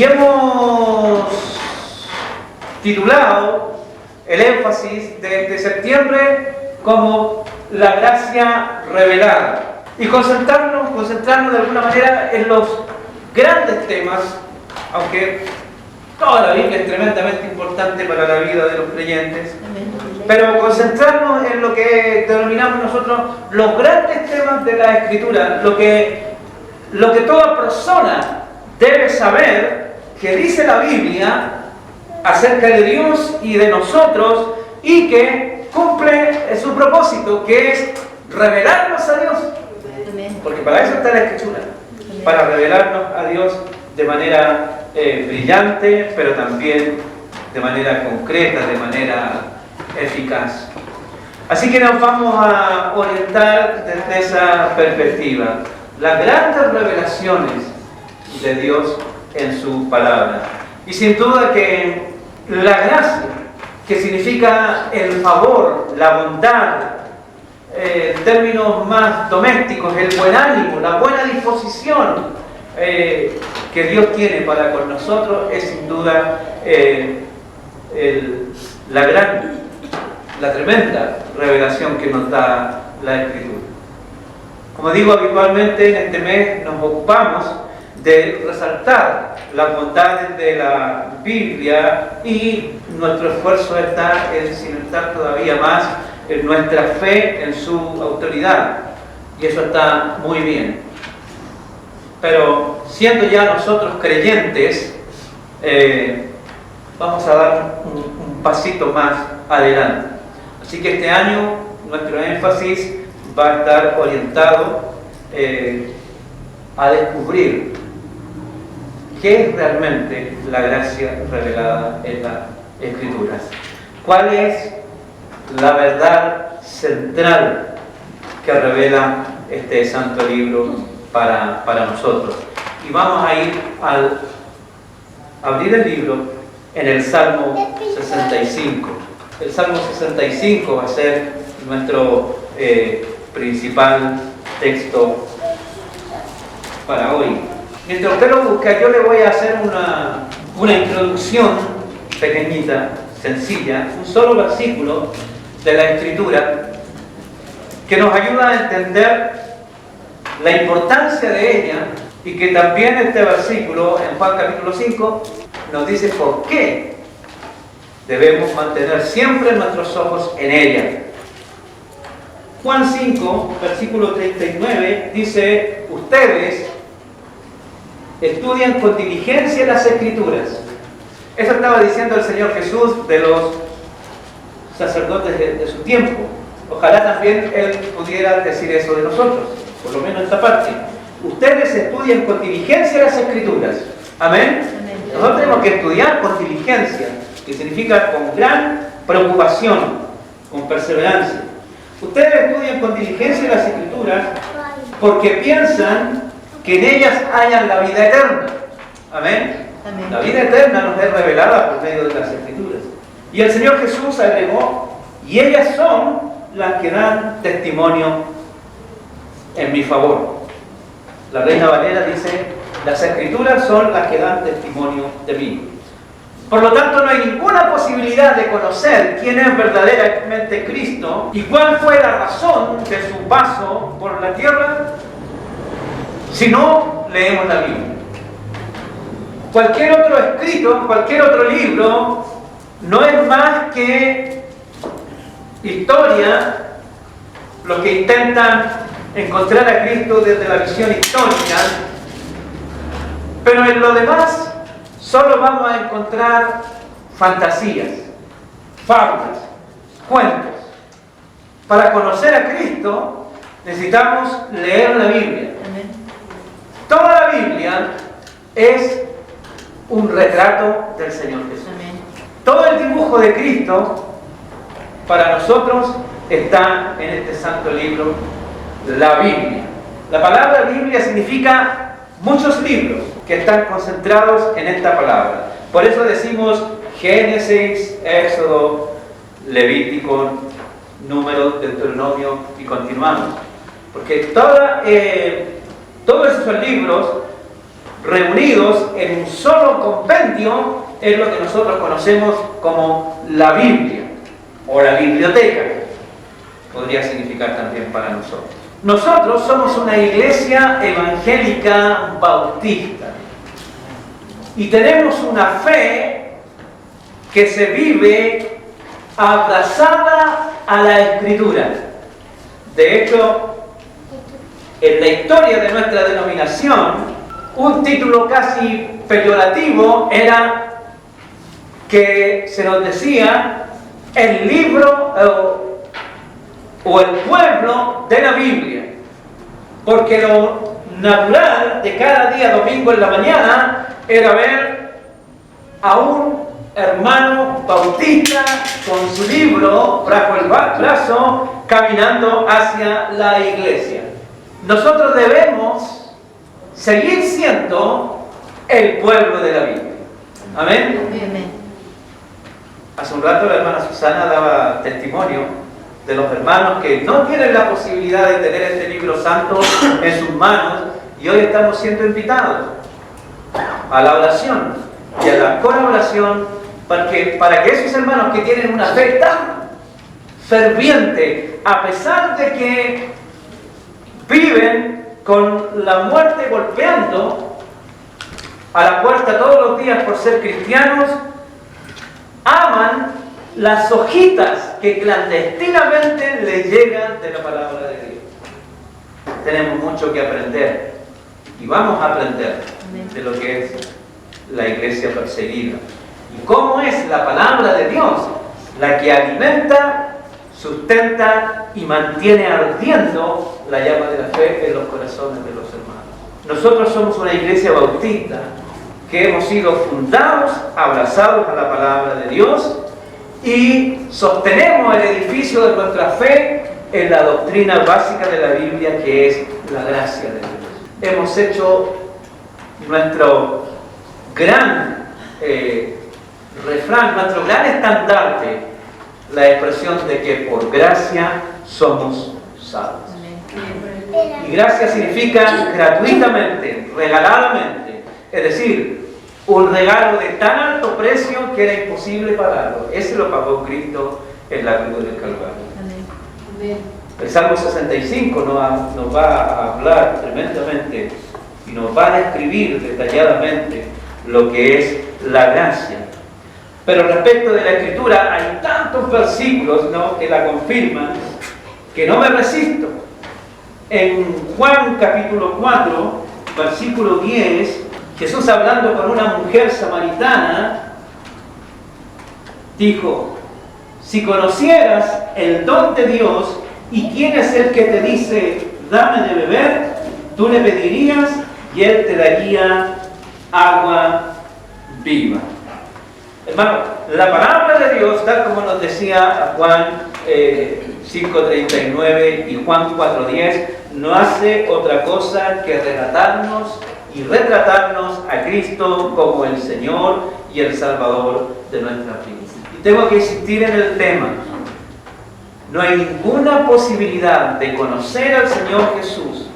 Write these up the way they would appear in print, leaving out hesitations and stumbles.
Y hemos titulado el énfasis de septiembre como la gracia revelada. Y concentrarnos de alguna manera en los grandes temas, aunque toda la Biblia es tremendamente importante para la vida de los creyentes, pero concentrarnos en lo que denominamos nosotros los grandes temas de la Escritura, lo que toda persona debe saber que dice la Biblia acerca de Dios y de nosotros, y que cumple su propósito, que es revelarnos a Dios. Porque para eso está la Escritura, para revelarnos a Dios de manera brillante, pero también de manera concreta, de manera eficaz. Así que nos vamos a orientar desde esa perspectiva, las grandes revelaciones de Dios en su palabra. Y sin duda que la gracia, que significa el favor, la bondad, en términos más domésticos, el buen ánimo, la buena disposición que Dios tiene para con nosotros, es sin duda la tremenda revelación que nos da la Escritura. Como digo, habitualmente en este mes nos ocupamos de resaltar las bondades de la Biblia, y nuestro esfuerzo está en cimentar todavía más en nuestra fe en su autoridad, y eso está muy bien. Pero siendo ya nosotros creyentes, vamos a dar un pasito más adelante. Así que este año nuestro énfasis va a estar orientado a descubrir qué es realmente la gracia revelada en las Escrituras. ¿Cuál es la verdad central que revela este santo libro para nosotros? Y vamos a ir al abrir el libro en el Salmo 65. El Salmo 65 va a ser nuestro principal texto para hoy. Mientras usted lo busca, yo le voy a hacer una introducción pequeñita, sencilla, un solo versículo de la Escritura que nos ayuda a entender la importancia de ella, y que también este versículo en Juan capítulo 5 nos dice por qué debemos mantener siempre nuestros ojos en ella. Juan 5, versículo 39 dice: ustedes estudian con diligencia las Escrituras. Eso estaba diciendo el Señor Jesús de los sacerdotes de su tiempo. Ojalá también Él pudiera decir eso de nosotros, por lo menos esta parte. Ustedes estudian con diligencia las Escrituras. ¿Amén? Nosotros tenemos que estudiar con diligencia, que significa con gran preocupación, con perseverancia. Ustedes estudian con diligencia las Escrituras porque piensan que en ellas hayan la vida eterna. ¿Amén? Amén. La vida eterna nos es revelada por medio de las Escrituras. Y el Señor Jesús agregó: y ellas son las que dan testimonio en mi favor. La Reina Valera dice: las Escrituras son las que dan testimonio de mí. Por lo tanto, no hay ninguna posibilidad de conocer quién es verdaderamente Cristo y cuál fue la razón de su paso por la tierra si no leemos la Biblia. Cualquier otro escrito, cualquier otro libro, no es más que historia, los que intentan encontrar a Cristo desde la visión histórica, pero en lo demás solo vamos a encontrar fantasías, fábulas, cuentos. Para conocer a Cristo necesitamos leer la Biblia. Toda la Biblia es un retrato del Señor Jesús. Todo el dibujo de Cristo para nosotros está en este santo libro, la Biblia. La palabra Biblia significa muchos libros que están concentrados en esta palabra. Por eso decimos Génesis, Éxodo, Levítico, Números, Deuteronomio, y continuamos. Porque todos esos libros reunidos en un solo compendio, es lo que nosotros conocemos como la Biblia, o la biblioteca, podría significar también para nosotros. Nosotros somos una iglesia evangélica bautista y tenemos una fe que se vive abrazada a la Escritura. De hecho, en la historia de nuestra denominación, un título casi peyorativo era que se nos decía el libro o el pueblo de la Biblia, porque lo natural de cada día domingo en la mañana era ver a un hermano bautista con su libro bajo el brazo caminando hacia la iglesia. Nosotros debemos seguir siendo el pueblo de la Biblia. Amén. Amén. Hace un rato la hermana Susana daba testimonio de los hermanos que no tienen la posibilidad de tener este libro santo en sus manos, y hoy estamos siendo invitados a la oración y a la colaboración para que esos hermanos que tienen una fe tan ferviente, a pesar de que viven con la muerte golpeando a la puerta todos los días por ser cristianos, aman las hojitas que clandestinamente les llegan de la palabra de Dios. Tenemos mucho que aprender y vamos a aprender de lo que es la iglesia perseguida y cómo es la palabra de Dios la que alimenta, sustenta y mantiene ardiendo la llama de la fe en los corazones de los hermanos. Nosotros somos una iglesia bautista que hemos sido fundados, abrazados a la palabra de Dios, y sostenemos el edificio de nuestra fe en la doctrina básica de la Biblia, que es la gracia de Dios. Hemos hecho nuestro gran refrán, nuestro gran estandarte, la expresión de que por gracia somos salvos. Y gracia significa gratuitamente, regaladamente, es decir, un regalo de tan alto precio que era imposible pagarlo. Ese lo pagó Cristo en la cruz del Calvario. Amén. El Salmo 65 nos va a hablar tremendamente y nos va a describir detalladamente lo que es la gracia. Pero respecto de la Escritura hay tantos versículos, ¿no?, que la confirman, que no me resisto. En Juan capítulo 4, versículo 10, Jesús, hablando con una mujer samaritana, dijo: si conocieras el don de Dios y quién es el que te dice dame de beber, tú le pedirías y él te daría agua viva. Hermano, la palabra de Dios, tal como nos decía Juan 5:39 y Juan 4:10, no hace otra cosa que relatarnos y retratarnos a Cristo como el Señor y el Salvador de nuestra vida. Y tengo que insistir en el tema. No hay ninguna posibilidad de conocer al Señor Jesús,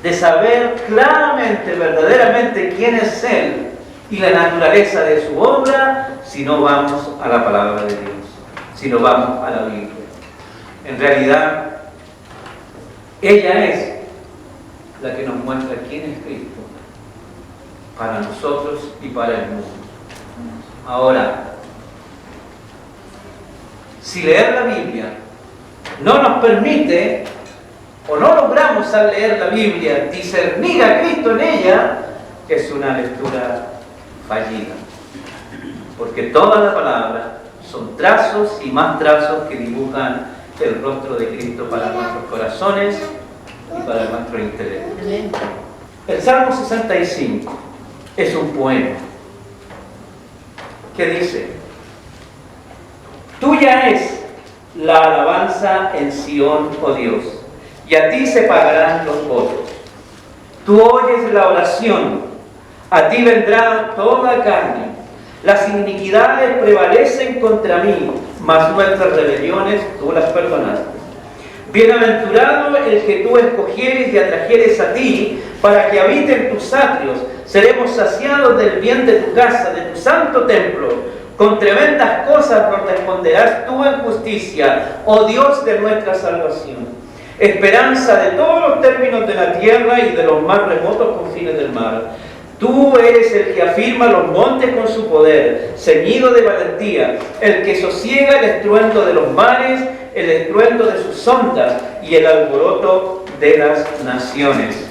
de saber claramente, verdaderamente quién es Él y la naturaleza de su obra, si no vamos a la palabra de Dios, si no vamos a la Biblia. En realidad, ella es la que nos muestra quién es Cristo para nosotros y para el mundo. Ahora, si leer la Biblia no nos permite, o no logramos al leer la Biblia discernir a Cristo en ella, es una lectura fallida. Porque toda la palabra son trazos y más trazos que dibujan el rostro de Cristo para nuestros corazones y para nuestro intelecto. El Salmo 65 es un poema que dice: tuya es la alabanza en Sión, oh Dios, y a ti se pagarán los votos. Tú oyes la oración, a ti vendrá toda carne. Las iniquidades prevalecen contra mí, mas nuestras rebeliones tú las perdonaste. Bienaventurado el que tú escogieres y atrajeres a ti, para que habite en tus atrios. Seremos saciados del bien de tu casa, de tu santo templo. Con tremendas cosas nos responderás tú en justicia, oh Dios de nuestra salvación. Esperanza de todos los términos de la tierra y de los más remotos confines del mar. Tú eres el que afirma los montes con su poder, ceñido de valentía, el que sosiega el estruendo de los mares, el estruendo de sus ondas y el alboroto de las naciones.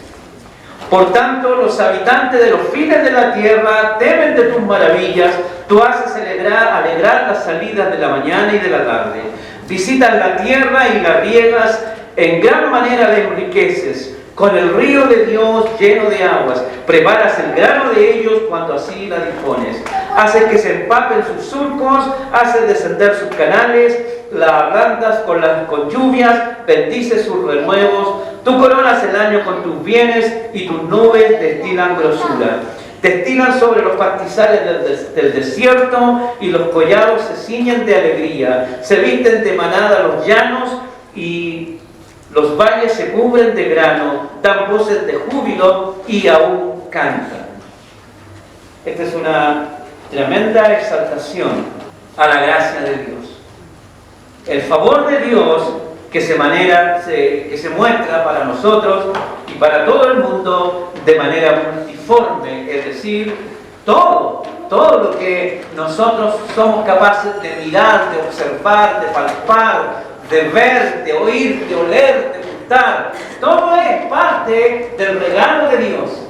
Por tanto, los habitantes de los fines de la tierra temen de tus maravillas. Tú haces alegrar las salidas de la mañana y de la tarde. Visitas la tierra y la riegas, en gran manera la enriqueces. Con el río de Dios lleno de aguas, preparas el grano de ellos cuando así la dispones. Haces que se empapen sus surcos, haces descender sus canales, la ablandas con lluvias, bendices sus renuevos. Tú coronas el año con tus bienes y tus nubes destilan grosura. Destilan sobre los pastizales del desierto y los collados se ciñen de alegría. Se visten de manada los llanos y los valles se cubren de grano, dan voces de júbilo y aún cantan. Esta es una tremenda exaltación a la gracia de Dios. El favor de Dios que se muestra para nosotros y para todo el mundo de manera multiforme, es decir, todo lo que nosotros somos capaces de mirar, de observar, de palpar, de ver, de oír, de oler, de gustar. Todo es parte del regalo de Dios.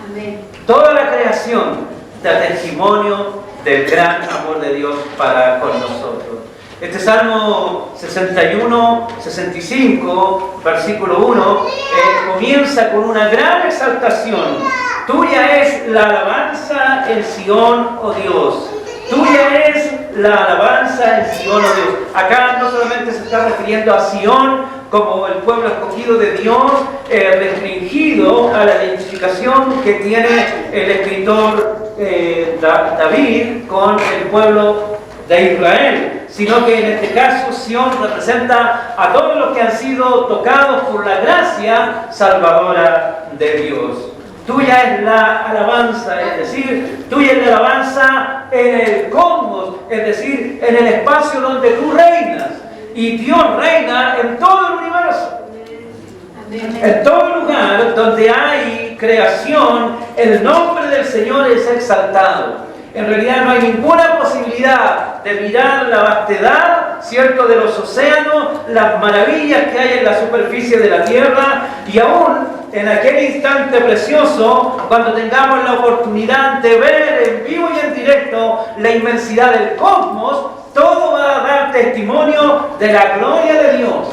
Amén. Toda la creación da testimonio del gran amor de Dios para con nosotros. Este Salmo 65, versículo 1, comienza con una gran exaltación. Tuya es la alabanza en Sión, oh Dios. Tuya es la alabanza en Sión, oh Dios. Acá no solamente se está refiriendo a Sión como el pueblo escogido de Dios, restringido a la identificación que tiene el escritor David con el pueblo de Israel, sino que en este caso Sión representa a todos los que han sido tocados por la gracia salvadora de Dios. Tuya es la alabanza, es decir, tuya es la alabanza en el cosmos, es decir, en el espacio donde tú reinas. Y Dios reina en todo el universo. En todo lugar donde hay creación, el nombre del Señor es exaltado. En realidad no hay ninguna posibilidad de mirar la vastedad, ¿cierto?, de los océanos, las maravillas que hay en la superficie de la tierra, y aún en aquel instante precioso, cuando tengamos la oportunidad de ver en vivo y en directo la inmensidad del cosmos, todo va a dar testimonio de la gloria de Dios.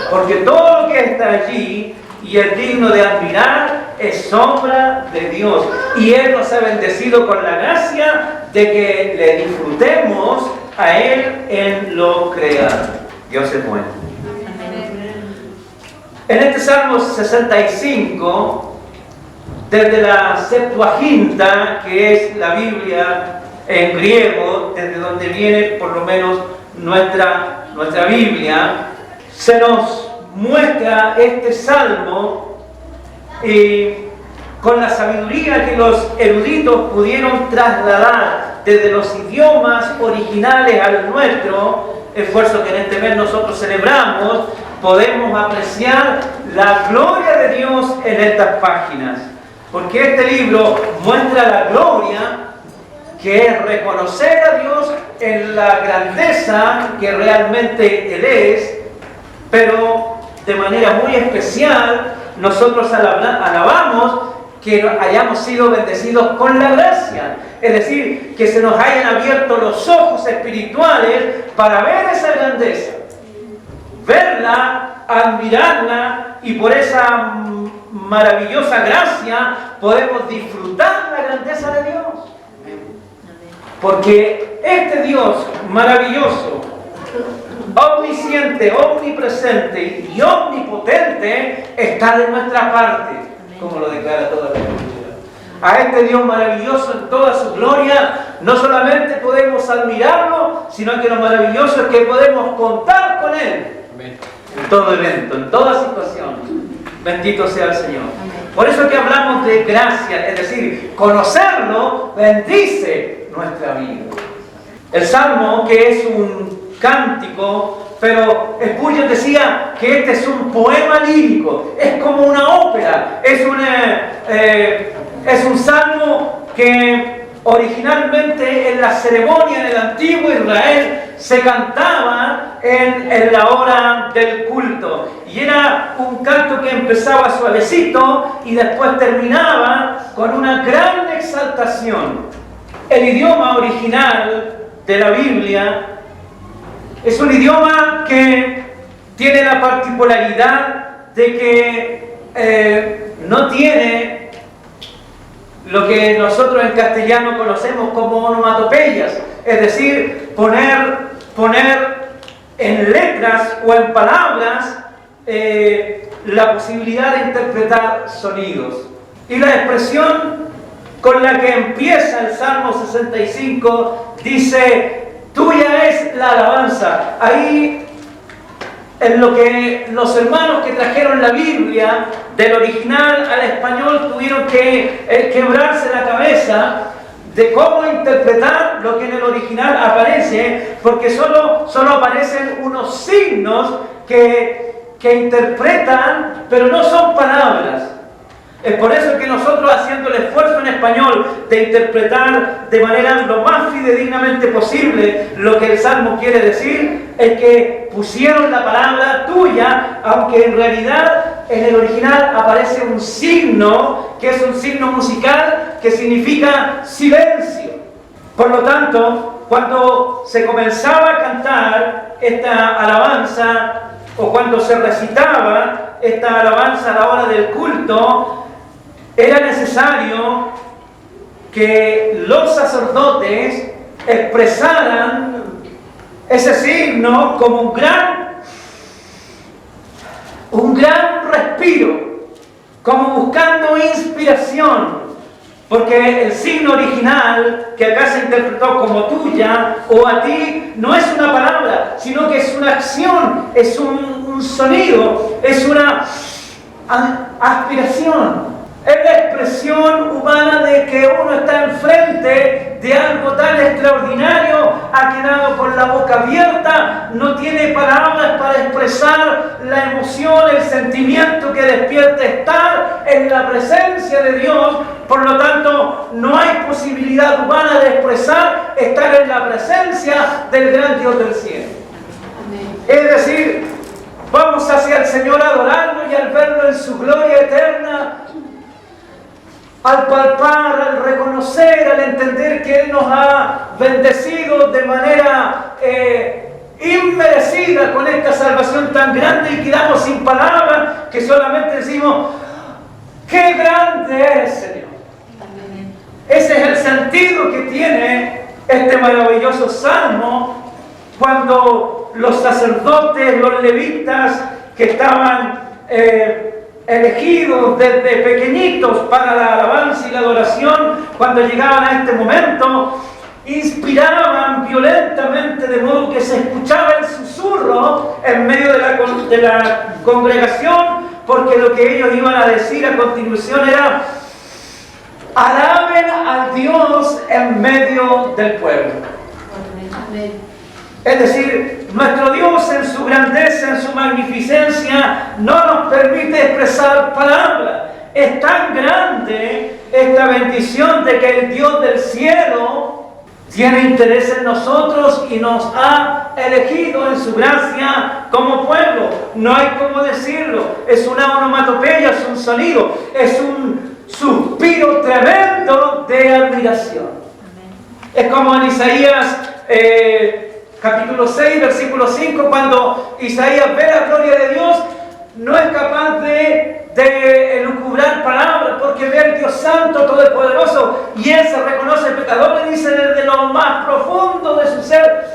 Porque todo lo que está allí y es digno de admirar es sombra de Dios. Y Él nos ha bendecido con la gracia de que le disfrutemos a Él en lo creado. Dios es bueno. En este Salmo 65, desde la Septuaginta, que es la Biblia en griego, desde donde viene por lo menos nuestra Biblia, se nos muestra este salmo con la sabiduría que los eruditos pudieron trasladar desde los idiomas originales al nuestro, esfuerzo que en este mes nosotros celebramos. Podemos apreciar la gloria de Dios en estas páginas, porque este libro muestra la gloria que es reconocer a Dios en la grandeza que realmente Él es, pero de manera muy especial nosotros alabamos que hayamos sido bendecidos con la gracia, es decir, que se nos hayan abierto los ojos espirituales para ver esa grandeza, verla, admirarla, y por esa maravillosa gracia podemos disfrutar la grandeza de Dios. Porque este Dios maravilloso, omnisciente, omnipresente y omnipotente está de nuestra parte, como lo declara toda la Escritura. A este Dios maravilloso en toda su gloria no solamente podemos admirarlo, sino que lo maravilloso es que podemos contar con Él en todo evento, en toda situación. Bendito sea el Señor. Por eso que hablamos de gracia, es decir, conocerlo bendice nuestra vida. El Salmo, que es un cántico, pero Spurgeon decía que este es un poema lírico, es como una ópera, es un salmo que originalmente en la ceremonia en el antiguo Israel se cantaba en la hora del culto. Y era un canto que empezaba suavecito y después terminaba con una gran exaltación. El idioma original de la Biblia es un idioma que tiene la particularidad de que no tiene lo que nosotros en castellano conocemos como onomatopeyas, es decir, poner en letras o en palabras la posibilidad de interpretar sonidos. Y la expresión con la que empieza el Salmo 65 dice: tuya es la alabanza. Ahí, en lo que los hermanos que trajeron la Biblia del original al español tuvieron que quebrarse la cabeza de cómo interpretar lo que en el original aparece, porque solo aparecen unos signos que interpretan, pero no son palabras. Es por eso que nosotros, haciendo el esfuerzo en español de interpretar de manera lo más fidedignamente posible lo que el Salmo quiere decir, es que pusieron la palabra tuya, aunque en realidad en el original aparece un signo, que es un signo musical, que significa silencio. Por lo tanto, cuando se comenzaba a cantar esta alabanza, o cuando se recitaba esta alabanza a la hora del culto, era necesario que los sacerdotes expresaran ese signo como un gran respiro, como buscando inspiración, porque el signo original que acá se interpretó como tuya o a ti no es una palabra, sino que es una acción, es un sonido, es una aspiración. Es la expresión humana de que uno está enfrente de algo tan extraordinario, ha quedado con la boca abierta, no tiene palabras para expresar la emoción, el sentimiento que despierta estar en la presencia de Dios. Por lo tanto, no hay posibilidad humana de expresar estar en la presencia del gran Dios del cielo. Es decir, vamos hacia el Señor a adorarlo y al verlo en su gloria eterna, al palpar, al reconocer, al entender que Él nos ha bendecido de manera inmerecida con esta salvación tan grande, y quedamos sin palabras, que solamente decimos: ¡qué grande eres, Señor! Amén. Ese es el sentido que tiene este maravilloso salmo, cuando los sacerdotes, los levitas que estaban elegidos desde pequeñitos para la alabanza y la adoración, cuando llegaban a este momento, inspiraban violentamente, de modo que se escuchaba el susurro en medio de la congregación, porque lo que ellos iban a decir a continuación era: alaben al Dios en medio del pueblo. Amén. Es decir, nuestro Dios en su grandeza, en su magnificencia, no nos permite expresar palabras. Es tan grande esta bendición de que el Dios del cielo tiene interés en nosotros y nos ha elegido en su gracia como pueblo. No hay cómo decirlo. Es una onomatopeya, es un sonido, es un suspiro tremendo de admiración. Es como en Isaías capítulo 6, versículo 5, cuando Isaías ve la gloria de Dios, no es capaz de elucubrar palabras, porque ve al Dios Santo, Todopoderoso, y él se reconoce pecador, le dice desde lo más profundo de su ser: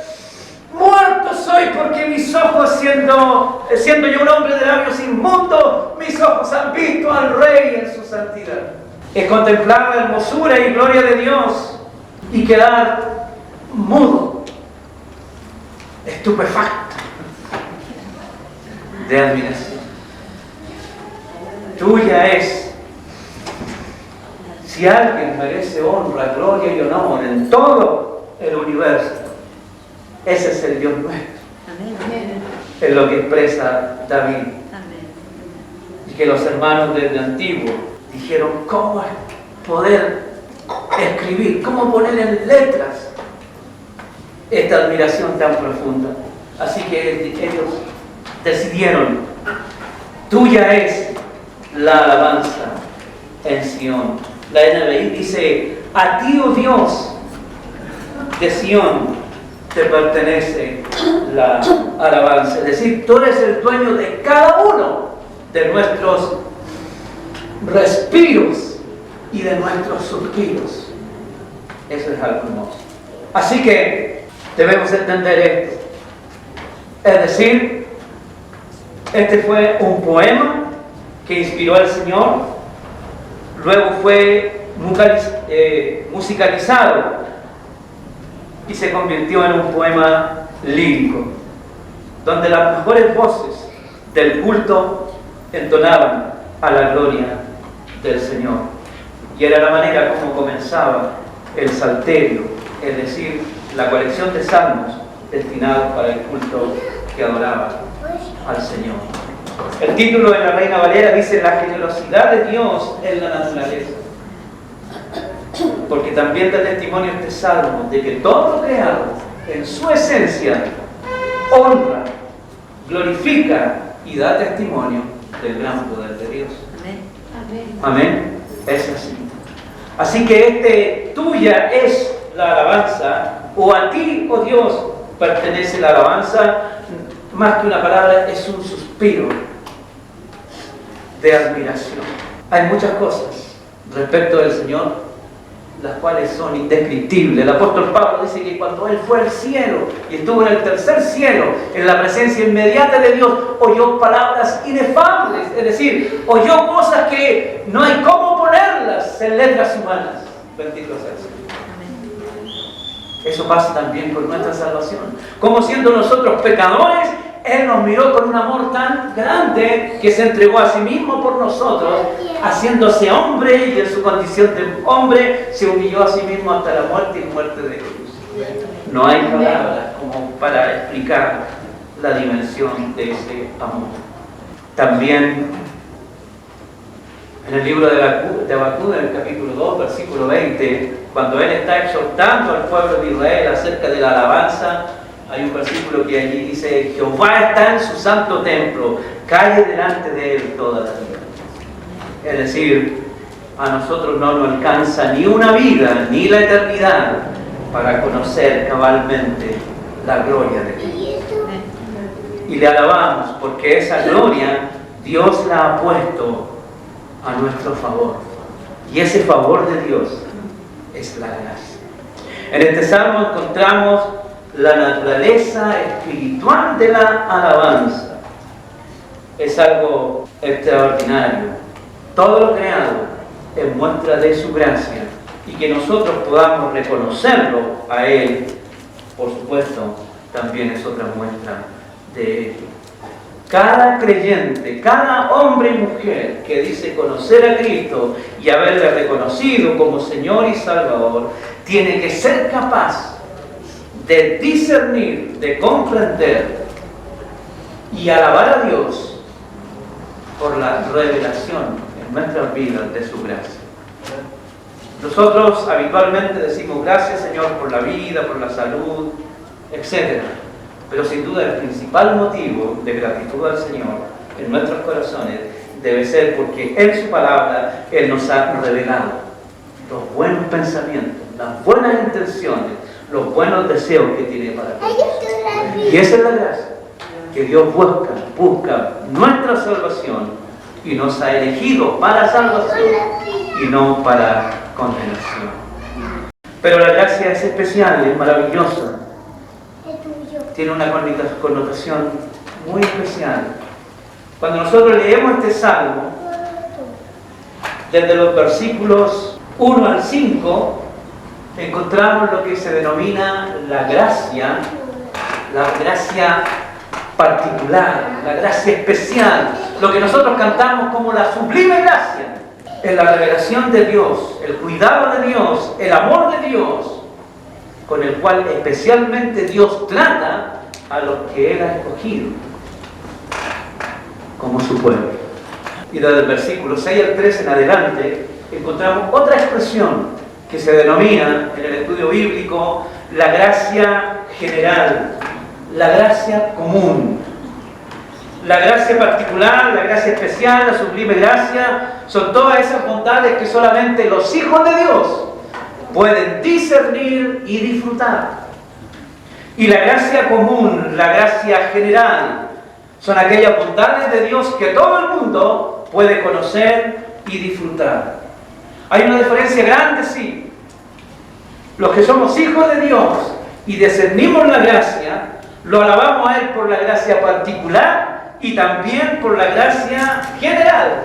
muerto soy, porque mis ojos, siendo yo un hombre de labios inmundos, mis ojos han visto al Rey en su santidad. Es contemplar la hermosura y gloria de Dios y quedar mudo, estupefacto de admiración. Tuya es Si alguien merece honra, gloria y honor en todo el universo, ese es el Dios nuestro. Amén. Es lo que expresa David. Amén. Y que los hermanos del Antiguo dijeron, ¿cómo es poder escribir? ¿Cómo poner en letras esta admiración tan profunda? Así que ellos decidieron, tuya es la alabanza en Sión. La NBI dice, a ti, oh Dios, de Sión te pertenece la alabanza. Es decir, tú eres el dueño de cada uno de nuestros respiros y de nuestros suspiros. Eso es algo hermoso. Así que debemos entender esto. Es decir, este fue un poema que inspiró al Señor, luego fue musicalizado y se convirtió en un poema lírico, donde las mejores voces del culto entonaban a la gloria del Señor. Y era la manera como comenzaba el salterio, es decir, la colección de salmos destinados para el culto que adoraba al Señor. El título de la Reina Valera dice, la generosidad de Dios en la naturaleza. Porque también da testimonio este salmo de que todo lo creado en su esencia honra, glorifica y da testimonio del gran poder de Dios. Amén. Amén. Es así. Así que tuya es la alabanza, o a ti, oh Dios, pertenece la alabanza. Más que una palabra, es un suspiro de admiración. Hay muchas cosas respecto del Señor las cuales son indescriptibles. El apóstol Pablo dice que cuando él fue al cielo y estuvo en el tercer cielo, en la presencia inmediata de Dios, oyó palabras inefables, es decir, oyó cosas que no hay cómo ponerlas en letras humanas. Bendito sea el Señor. Eso pasa también con nuestra salvación. Como siendo nosotros pecadores, Él nos miró con un amor tan grande que se entregó a sí mismo por nosotros, haciéndose hombre, y en su condición de hombre se humilló a sí mismo hasta la muerte y muerte de cruz. No hay palabras como para explicar la dimensión de ese amor. También en el libro de Habacuc, en el capítulo 2, versículo 20, cuando él está exhortando al pueblo de Israel acerca de la alabanza, hay un versículo que allí dice, Jehová está en su santo templo, calle delante de él toda la vida. Es decir, a nosotros no nos alcanza ni una vida, ni la eternidad, para conocer cabalmente la gloria de Dios. Y le alabamos porque esa gloria Dios la ha puesto a nuestro favor. Y ese favor de Dios es la gracia. En este salmo encontramos la naturaleza espiritual de la alabanza. Es algo extraordinario. Todo lo creado es muestra de su gracia, y que nosotros podamos reconocerlo a Él, por supuesto, también es otra muestra de Él. Cada creyente, cada hombre y mujer que dice conocer a Cristo y haberle reconocido como Señor y Salvador, tiene que ser capaz de discernir, de comprender y alabar a Dios por la revelación en nuestras vidas de su gracia. Nosotros habitualmente decimos gracias, Señor, por la vida, por la salud, etc. Pero sin duda el principal motivo de gratitud al Señor en nuestros corazones debe ser porque en su palabra Él nos ha revelado los buenos pensamientos, las buenas intenciones, los buenos deseos que tiene para nosotros. Y esa es la gracia, que Dios busca nuestra salvación y nos ha elegido para salvación y no para condenación. Pero la gracia es especial, es maravillosa. Tiene una connotación muy especial. Cuando nosotros leemos este salmo, desde los versículos 1 al 5, encontramos lo que se denomina la gracia particular, la gracia especial, lo que nosotros cantamos como la sublime gracia. en la revelación de Dios, el cuidado de Dios, el amor de Dios, con el cual especialmente Dios trata a los que Él ha escogido como su pueblo. Y desde el versículo 6 al 13 en adelante encontramos otra expresión que se denomina en el estudio bíblico la gracia general, la gracia común. La gracia particular, la gracia especial, la sublime gracia, son todas esas bondades que solamente los hijos de Dios pueden discernir y disfrutar. Y la gracia común, la gracia general, son aquellas bondades de Dios que todo el mundo puede conocer y disfrutar. Hay una diferencia grande, sí. Los que somos hijos de Dios y discernimos la gracia, lo alabamos a Él por la gracia particular y también por la gracia general.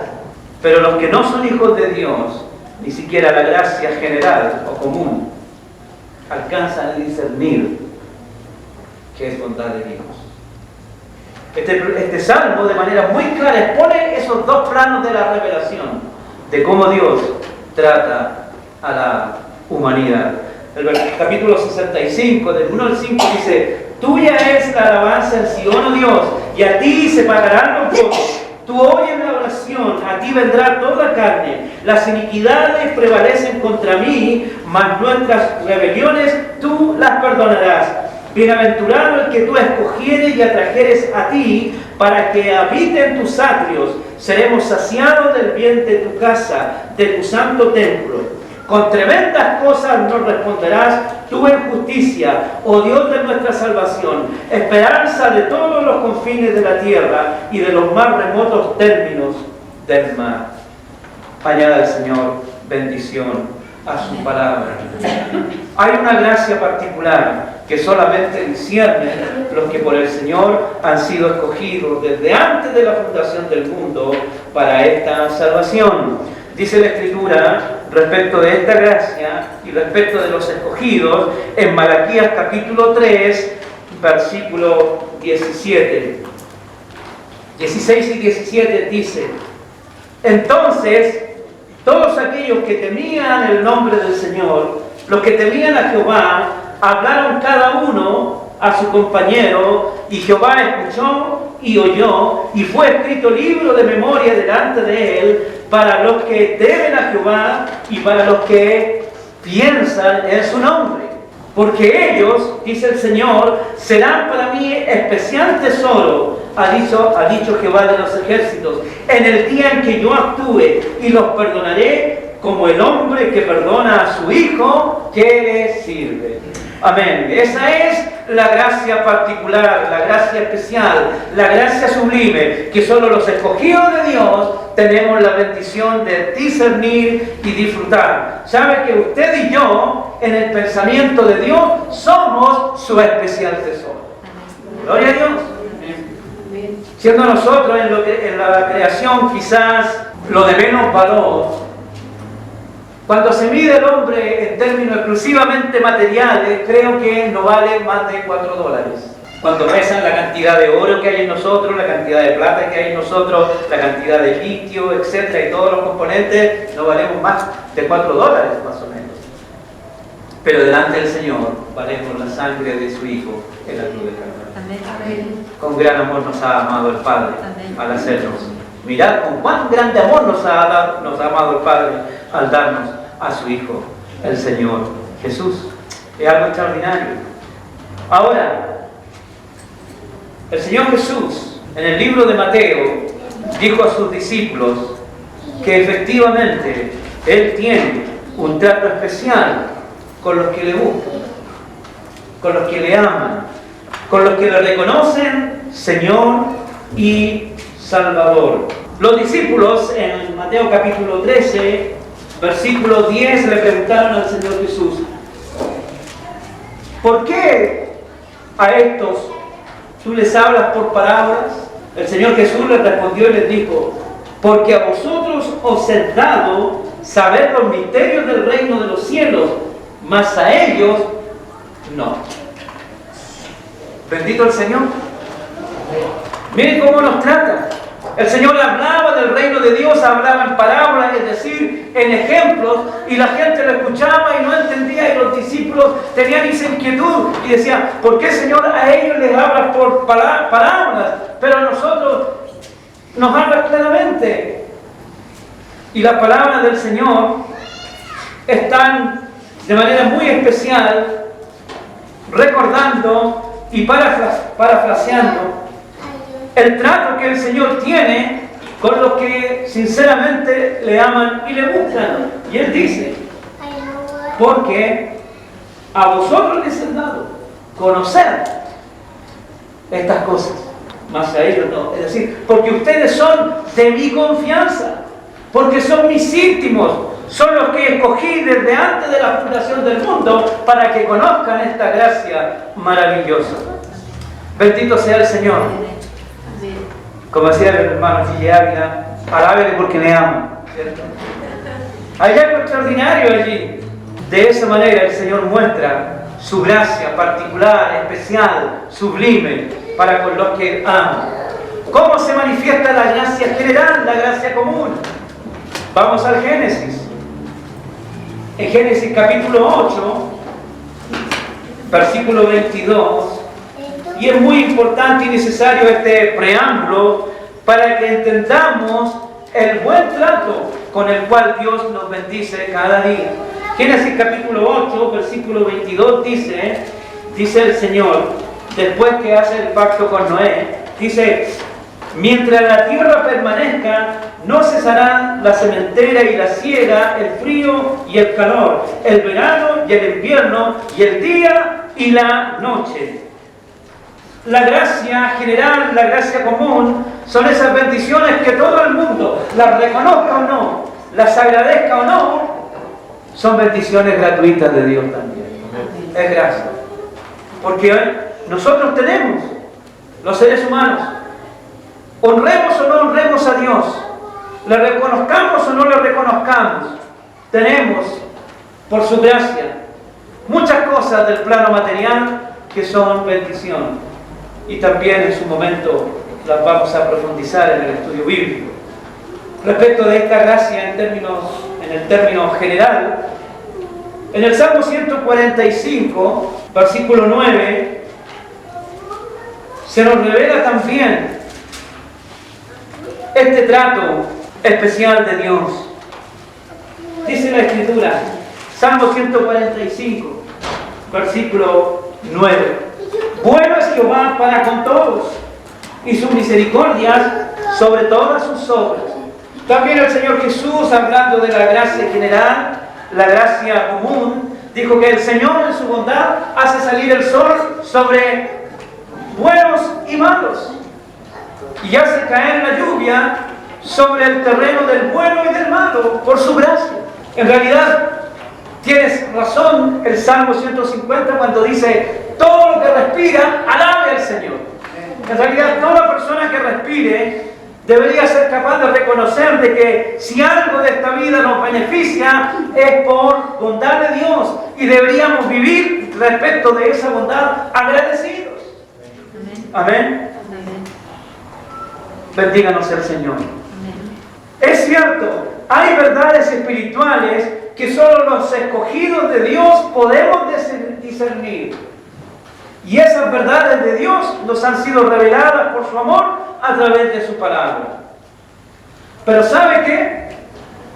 Pero los que no son hijos de Dios, ni siquiera la gracia general o común, alcanzan a discernir que es bondad de Dios. Este salmo de manera muy clara expone esos dos planos de la revelación, de cómo Dios trata a la humanidad. El capítulo 65, del 1 al 5, dice: tuya es la alabanza en Sion, oh Dios, y a ti se pagarán los votos. Tú oyes la oración, a ti vendrá toda carne. Las iniquidades prevalecen contra mí, mas nuestras rebeliones tú las perdonarás. Bienaventurado el que tú escogieres y atrajeres a ti, para que habite en tus atrios. Seremos saciados del bien de tu casa, de tu santo templo. Con tremendas cosas nos responderás tú en justicia, oh Dios de nuestra salvación, esperanza de todos los confines de la tierra y de los más remotos términos del mar. Añada el Señor bendición a su palabra. Hay una gracia particular que solamente disciernen los que por el Señor han sido escogidos desde antes de la fundación del mundo para esta salvación. Dice la Escritura respecto de esta gracia y respecto de los escogidos en Malaquías capítulo 3, versículo 17. 16 y 17 dice: entonces todos aquellos que temían el nombre del Señor, los que temían a Jehová, hablaron cada uno a su compañero, y Jehová escuchó y oyó, y fue escrito libro de memoria delante de él, para los que temen a Jehová y para los que piensan en su nombre. Porque ellos, dice el Señor, serán para mí especial tesoro, ha dicho Jehová de los ejércitos, en el día en que yo actúe, y los perdonaré como el hombre que perdona a su hijo que le sirve. Amén. Esa es la gracia particular, la gracia especial, la gracia sublime, que solo los escogidos de Dios tenemos la bendición de discernir y disfrutar. ¿Sabe que usted y yo, en el pensamiento de Dios, somos su especial tesoro? Gloria a Dios. Siendo nosotros en la creación quizás lo de menos valor, cuando se mide el hombre en términos exclusivamente materiales, creo que no vale más de $4. Cuando pesan la cantidad de oro que hay en nosotros, la cantidad de plata que hay en nosotros, la cantidad de litio, etcétera, y todos los componentes, no valemos más de $4 más o menos. Pero delante del Señor valemos la sangre de su Hijo en la cruz del Calvario. Amén. Con gran amor nos ha amado el Padre. Amén. Al hacernos. Mirad con cuán grande amor nos ha amado el Padre al darnos a su Hijo, el Señor Jesús. Es algo extraordinario. Ahora, el Señor Jesús, en el libro de Mateo, dijo a sus discípulos que efectivamente Él tiene un trato especial con los que le buscan, con los que le aman, con los que le reconocen Señor y Salvador. Los discípulos en Mateo capítulo 13, versículo 10, le preguntaron al Señor Jesús: ¿por qué a estos tú les hablas por parábolas? El Señor Jesús les respondió y les dijo: porque a vosotros os es dado saber los misterios del reino de los cielos, mas a ellos no. Bendito el Señor. Miren cómo nos trata. El Señor hablaba del reino de Dios, hablaba en parábolas, es decir, decir en ejemplos, y la gente lo escuchaba y no entendía, y los discípulos tenían esa inquietud y decían, ¿por qué, Señor, a ellos les hablas por parábolas, pero a nosotros nos hablas claramente? Y las palabras del Señor están de manera muy especial recordando y parafraseando el trato que el Señor tiene con los que sinceramente le aman y le buscan. Y Él dice, porque a vosotros les he dado conocer estas cosas, mas a ellos no. Es decir, porque ustedes son de mi confianza, porque son mis íntimos, son los que escogí desde antes de la fundación del mundo para que conozcan esta gracia maravillosa. Bendito sea el Señor. Como decía el hermano Gille Ávila, alábele porque me ama, ¿cierto? Hay algo extraordinario allí. De esa manera el Señor muestra su gracia particular, especial, sublime para con los que ama. ¿Cómo se manifiesta la gracia general, la gracia común? Vamos al Génesis. En Génesis capítulo 8, versículo 22, y es muy importante y necesario este preámbulo para que entendamos el buen trato con el cual Dios nos bendice cada día. Génesis capítulo 8, versículo 22 dice el Señor, después que hace el pacto con Noé, dice, mientras la tierra permanezca, no cesarán la sementera y la siega, el frío y el calor, el verano y el invierno, y el día y la noche. La gracia general, la gracia común, son esas bendiciones que todo el mundo, las reconozca o no, las agradezca o no, son bendiciones gratuitas de Dios también. Es gracia. Porque nosotros tenemos, los seres humanos, honremos o no honremos a Dios, le reconozcamos o no le reconozcamos, tenemos, por su gracia, muchas cosas del plano material que son bendición. Y también en su momento las vamos a profundizar en el estudio bíblico. Respecto de esta gracia en el término general, en el Salmo 145, versículo 9, se nos revela también este trato especial de Dios. Dice la Escritura, Salmo 145, versículo 9. Bueno es Jehová para con todos, y sus misericordias sobre todas sus obras. También el Señor Jesús, hablando de la gracia general, la gracia común, dijo que el Señor en su bondad hace salir el sol sobre buenos y malos, y hace caer la lluvia sobre el terreno del bueno y del malo, por su gracia. En realidad, tienes razón el Salmo 150 cuando dice, todo lo que respira, alabe al Señor. En realidad, toda persona que respire debería ser capaz de reconocer de que si algo de esta vida nos beneficia es por bondad de Dios, y deberíamos vivir respecto de esa bondad agradecidos. Amén. Bendíganos el Señor. Es cierto, hay verdades espirituales que solo los escogidos de Dios podemos discernir. Y esas verdades de Dios nos han sido reveladas por su amor a través de su palabra. Pero ¿sabe qué?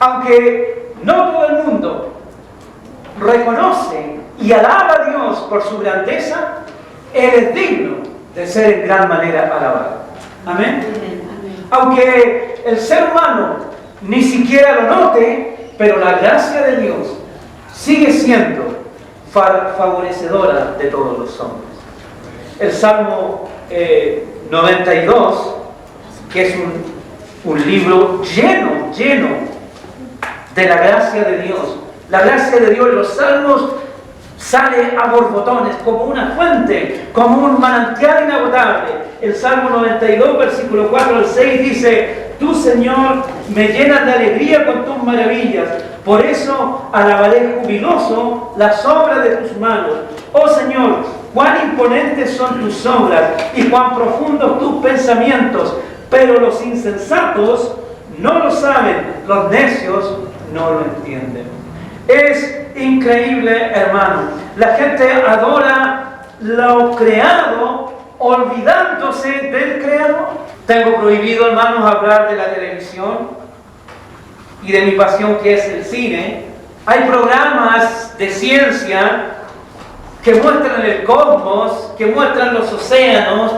Aunque no todo el mundo reconoce y alaba a Dios por su grandeza, Él es digno de ser en gran manera alabado. Amén. Aunque el ser humano ni siquiera lo note, pero la gracia de Dios sigue siendo favorecedora de todos los hombres. El Salmo 92, que es un libro lleno de la gracia de Dios. La gracia de Dios en los Salmos sale a borbotones, como una fuente, como un manantial inagotable. El Salmo 92, versículo 4 al 6 dice, tú, Señor, me llenas de alegría con tus maravillas, por eso alabaré jubiloso las obras de tus manos. Oh Señor, cuán imponentes son tus obras y cuán profundos tus pensamientos, pero los insensatos no lo saben, los necios no lo entienden. Es increíble, hermano. La gente adora lo creado olvidándose del creador. Tengo prohibido, hermanos, hablar de la televisión y de mi pasión, que es el cine. Hay programas de ciencia que muestran el cosmos, que muestran los océanos,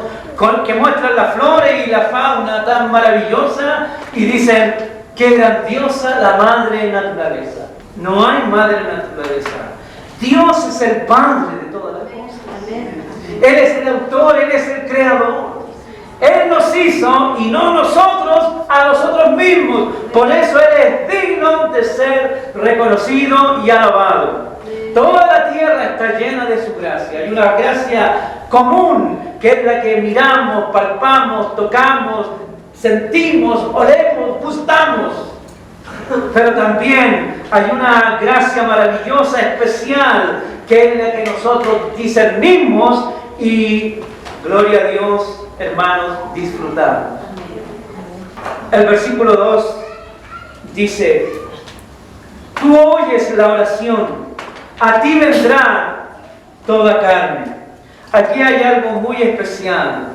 que muestran la flora y la fauna tan maravillosa, y dicen: qué grandiosa la madre naturaleza. No hay madre naturaleza. Dios es el padre de todas las cosas. Él es el autor, Él es el creador. Él nos hizo y no nosotros a nosotros mismos. Por eso Él es digno de ser reconocido y alabado. Toda la tierra está llena de su gracia. Hay una gracia común, que es la que miramos, palpamos, tocamos, sentimos, olemos, gustamos. Pero también hay una gracia maravillosa, especial, que es la que nosotros discernimos y, gloria a Dios, hermanos, disfrutamos. El versículo 2 dice: tú oyes la oración, a ti vendrá toda carne. Aquí hay algo muy especial.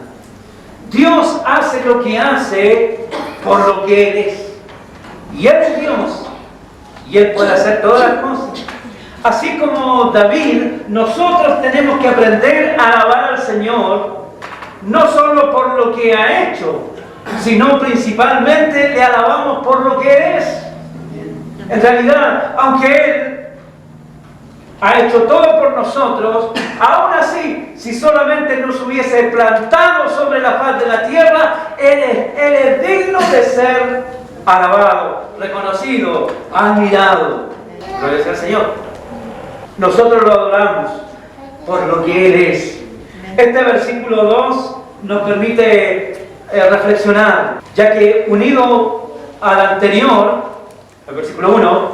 Dios hace lo que hace por lo que Él es. Y Él es Dios. Y Él puede hacer todas las cosas. Así como David, nosotros tenemos que aprender a alabar al Señor, no solo por lo que ha hecho, sino principalmente le alabamos por lo que es. En realidad, aunque Él ha hecho todo por nosotros, aún así, si solamente nos hubiese plantado sobre la faz de la tierra, Él es digno de ser alabado, reconocido, admirado. Gloria al Señor. Nosotros lo adoramos por lo que Él es. Este versículo 2 nos permite reflexionar, ya que unido al anterior, el versículo 1,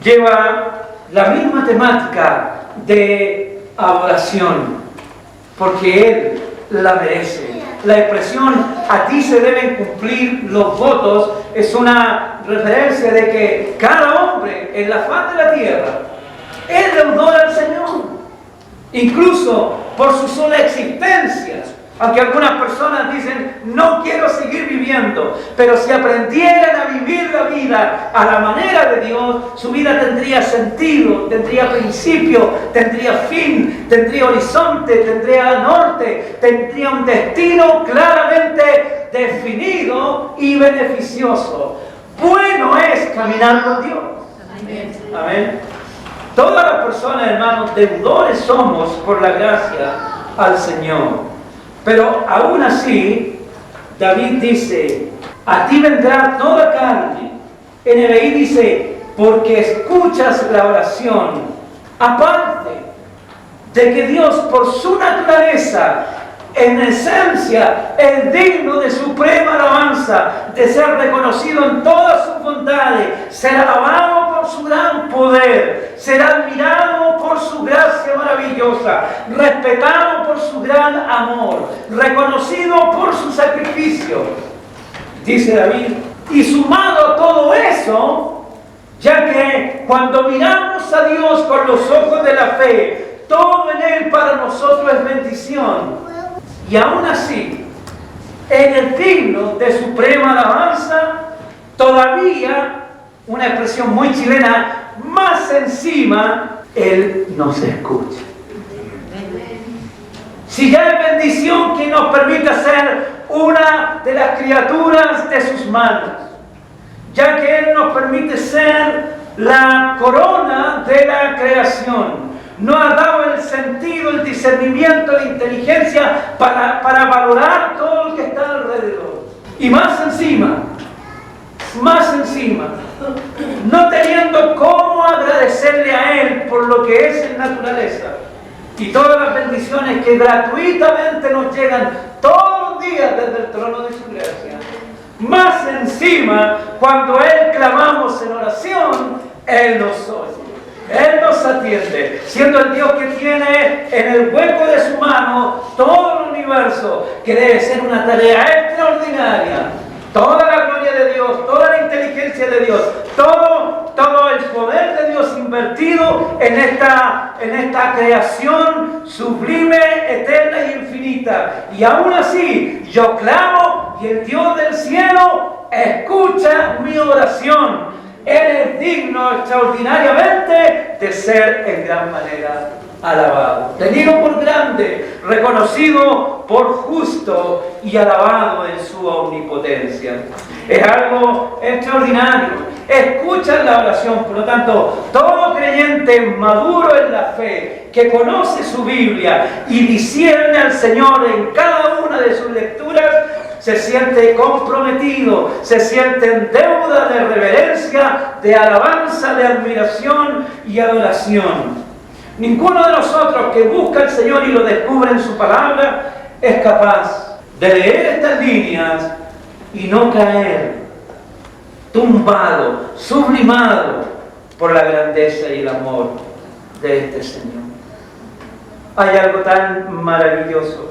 lleva la misma temática de adoración, porque Él la merece. La expresión "a ti se deben cumplir los votos" es una referencia de que cada hombre en la faz de la tierra es deudor al Señor, incluso por su sola existencia. Aunque algunas personas dicen: no quiero seguir viviendo, pero si aprendieran a vivir la vida a la manera de Dios, su vida tendría sentido, tendría principio, tendría fin, tendría horizonte, tendría norte, tendría un destino claramente definido y beneficioso. Bueno es caminar con Dios. Amén. Amén. Todas las personas, hermanos, deudores somos por la gracia al Señor. Pero aún así, David dice: a ti vendrá toda carne. NBI dice: porque escuchas la oración. Aparte de que Dios, por su naturaleza, en esencia, es digno de suprema alabanza, de ser reconocido en todas sus bondades, ser alabado por su gran poder, ser admirado por su gracia maravillosa, respetado por su gran amor, reconocido por su sacrificio. Dice David, y sumado a todo eso, ya que cuando miramos a Dios con los ojos de la fe, todo en Él para nosotros es bendición. Y aún así, en el digno de suprema alabanza, todavía, una expresión muy chilena, más encima, Él nos escucha. Si ya es bendición que nos permita ser una de las criaturas de sus manos, ya que Él nos permite ser la corona de la creación, nos ha dado el sentido, el discernimiento, la inteligencia para valorar todo lo que está alrededor. Y más encima, no teniendo cómo agradecerle a Él por lo que es en naturaleza y todas las bendiciones que gratuitamente nos llegan todos los días desde el trono de su gracia. Más encima, cuando Él clamamos en oración, Él nos oye. Él nos atiende, siendo el Dios que tiene en el hueco de su mano todo el universo, que debe ser una tarea extraordinaria. Toda la gloria de Dios, toda la inteligencia de Dios, todo metido en esta creación sublime, eterna y infinita. Y aún así, yo clamo y el Dios del cielo escucha mi oración. Él es digno extraordinariamente de ser en gran manera alabado, tenido por grande, reconocido por justo y alabado en su omnipotencia. Es algo extraordinario. Escuchan la oración, por lo tanto, todo creyente maduro en la fe, que conoce su Biblia y discierne al Señor en cada una de sus lecturas, se siente comprometido, se siente en deuda de reverencia, de alabanza, de admiración y adoración. Ninguno de nosotros que busca al Señor y lo descubre en su palabra es capaz de leer estas líneas y no caer tumbado, sublimado por la grandeza y el amor de este Señor. Hay algo tan maravilloso.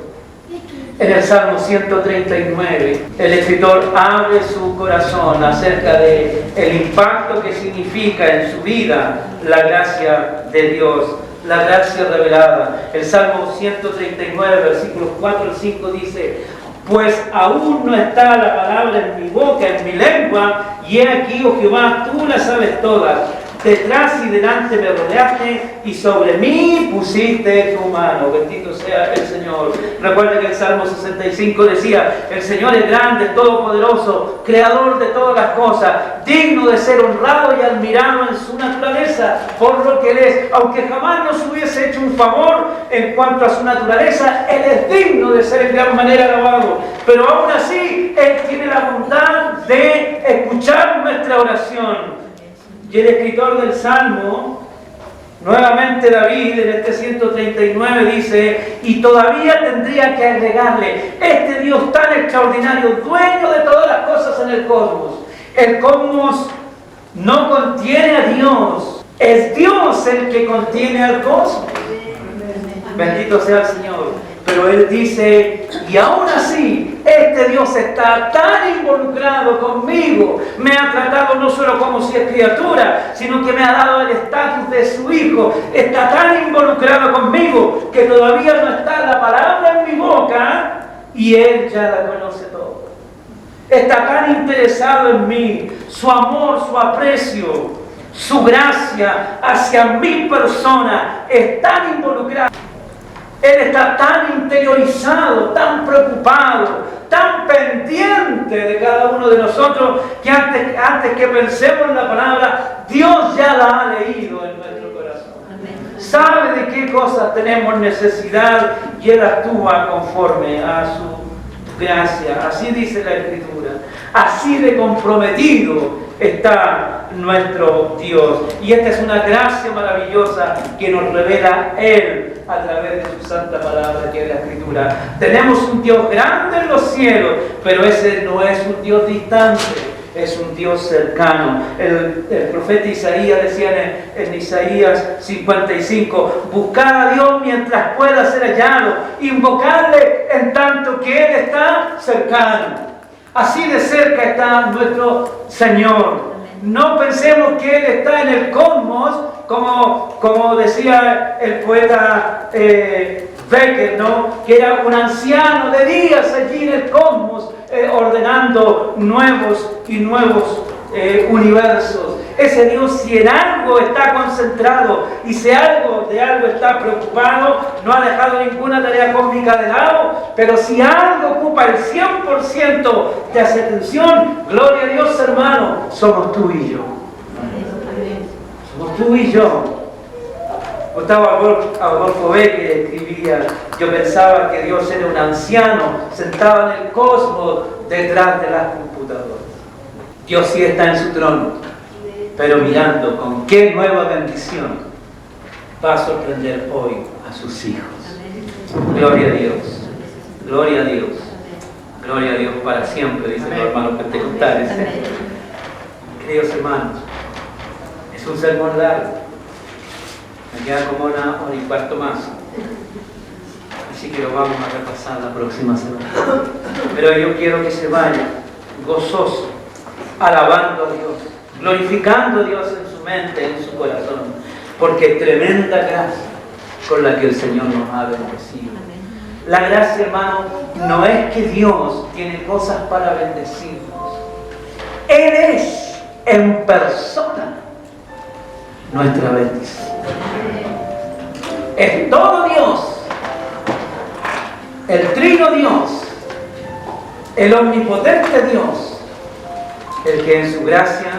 En el Salmo 139, el escritor abre su corazón acerca del impacto que significa en su vida la gracia de Dios, la gracia revelada. El Salmo 139, versículos 4 al 5 dice: pues aún no está la palabra en mi boca, en mi lengua, y he aquí, oh Jehová, tú la sabes todas. Detrás y delante me rodeaste y sobre mí pusiste tu mano. Bendito sea el Señor. Recuerden que el Salmo 65 decía: el Señor es grande, todopoderoso, creador de todas las cosas, digno de ser honrado y admirado en su naturaleza, por lo que Él es. Aunque jamás nos hubiese hecho un favor en cuanto a su naturaleza, Él es digno de ser en gran manera alabado. Pero aún así, Él tiene la bondad de escuchar nuestra oración. Y el escritor del Salmo, nuevamente David, en este 139 dice: y todavía tendría que agregarle, este Dios tan extraordinario, dueño de todas las cosas en el cosmos. El cosmos no contiene a Dios, es Dios el que contiene al cosmos. Bendito sea el Señor. Pero Él dice: y aún así, este Dios está tan involucrado conmigo, me ha tratado no solo como si es criatura, sino que me ha dado el estatus de su hijo, está tan involucrado conmigo que todavía no está la palabra en mi boca y Él ya la conoce todo. Está tan interesado en mí, su amor, su aprecio, su gracia hacia mi persona es tan involucrado. Él está tan interiorizado, tan preocupado, tan pendiente de cada uno de nosotros, que antes que pensemos en la palabra, Dios ya la ha leído en nuestro corazón. Sabe de qué cosas tenemos necesidad y Él actúa conforme a su gracia. Así dice la Escritura. Así de comprometido está nuestro Dios. Y esta es una gracia maravillosa que nos revela Él a través de su santa palabra, que es la Escritura. Tenemos un Dios grande en los cielos, pero ese no es un Dios distante, es un Dios cercano. El profeta Isaías decía en Isaías 55: buscar a Dios mientras pueda ser hallado, invocarle en tanto que Él está cercano. Así de cerca está nuestro Señor. No pensemos que Él está en el cosmos, como decía el poeta Becker, ¿no? Que era un anciano de días allí en el cosmos, ordenando nuevos y nuevos universos. Ese Dios, si en algo está concentrado y si de algo está preocupado, no ha dejado ninguna tarea cósmica de lado, pero si algo ocupa el 100% de su atención, gloria a Dios, hermano, somos tú y yo. Somos tú y yo. Gustavo Adolfo Becker escribía: yo pensaba que Dios era un anciano sentado en el cosmos detrás de las computadoras. Dios sí está en su trono, pero mirando con qué nueva bendición va a sorprender hoy a sus hijos. Gloria a Dios, gloria a Dios, gloria a Dios para siempre, dicen los hermanos pentecostales. Queridos hermanos, es un sermón largo, me queda como una hora y cuarto más, así que lo vamos a repasar la próxima semana. Pero yo quiero que se vaya gozoso, alabando a Dios, glorificando a Dios en su mente, en su corazón. porque es tremenda gracia con la que el Señor nos ha bendecido. La gracia, hermano, no es que Dios tiene cosas para bendecirnos. Él es en persona nuestra bendición. Es todo Dios, el trino Dios, el omnipotente Dios, el que en su gracia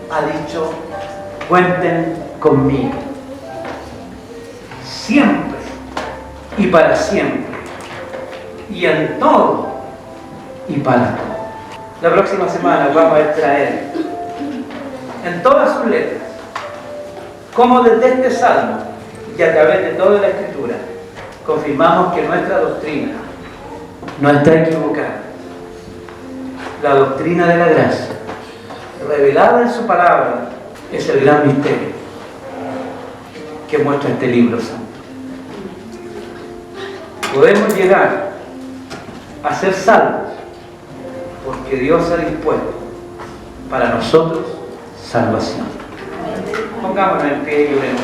ha dicho: cuenten conmigo, siempre y para siempre, y en todo y para todo. La próxima semana vamos a traer en todas sus letras cómo desde este salmo y a través de toda la Escritura confirmamos que nuestra doctrina no está equivocada. La doctrina de la gracia revelada en su palabra es el gran misterio que muestra este libro santo. Podemos llegar a ser salvos porque Dios ha dispuesto para nosotros salvación. Pongámonos en pie y oremos.